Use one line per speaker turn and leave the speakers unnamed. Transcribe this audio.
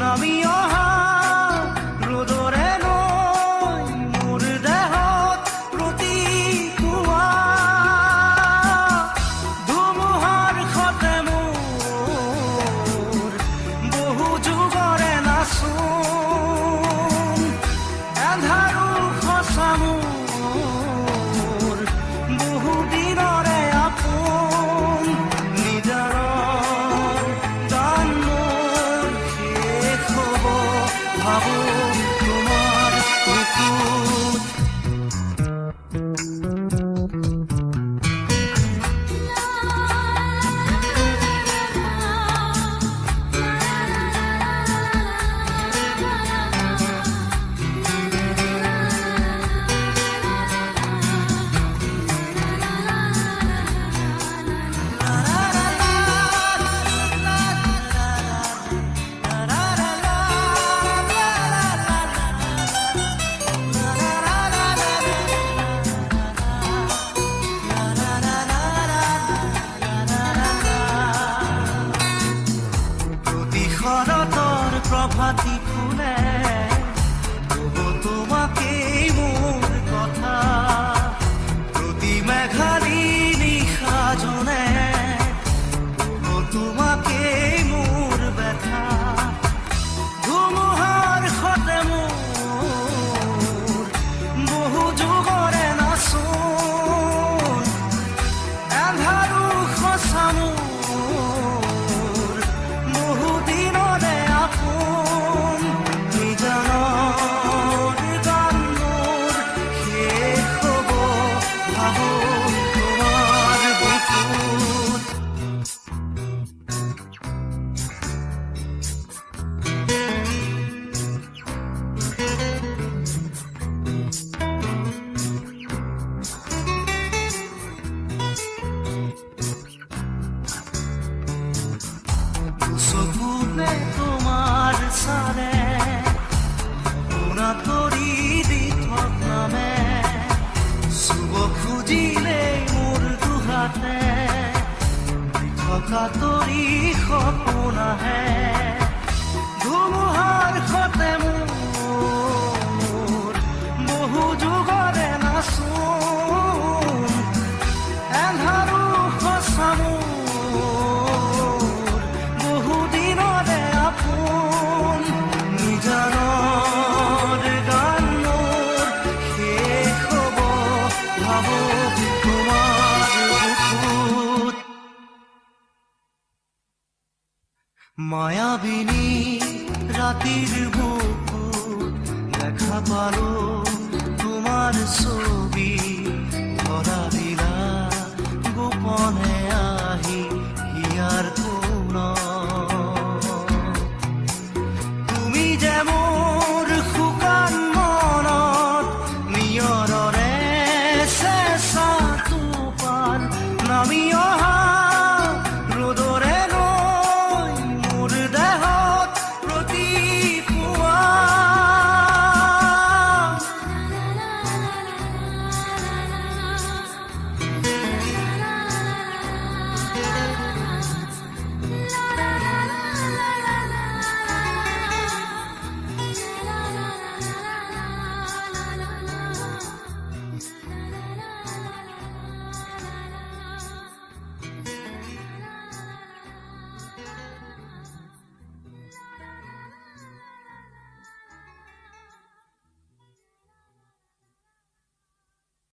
নামি অহা ৰ'দৰে নৈ মোৰ দেহত প্ৰতিপুৱা ধুমুহাৰ সতে মোৰ বহু যুগৰে নাচোন এন্ধাৰো সঁচা মোৰ বহু দিনৰে আপোন নিজাৰৰ গান মোৰ শেষ হ'ব ভাবো তোমাৰ বুকুত শৰতৰ প্ৰভাতী ফুলে ক'ব তোমাকেই মোৰ কথা প্ৰতি মেঘালী নিশা জনে ক'ব তোমাকেই মোৰ ব্যথা ধুমুহাৰ সতে মোৰ বহু যুগৰে নাচোন এন্ধাৰো সঁচা মোৰ বহু দিনৰে আপোন নিজানৰ গান মোৰ শেষ হ'ব ভাবো তোমাৰ বুকুত চকুতে তোমাৰ চালে সপোনা তৰি দি থকামে চুব খুজিলেই মোৰ দুহাতে থকা তৰি সপোন আহে ধুমুহাৰ সতে মোৰ বহু যুগৰে নাচোন এন্ধাৰো সঁচা মোৰ বহু দিনৰে আপোন নিজানৰ গান মোৰ শেষ হ'ব ভাবো তোমাৰ বুকুত মায়াবিনী ৰাতিৰ বুকুত দেখা পালো তোমাৰ ছবি ধৰা দিলা গোপনে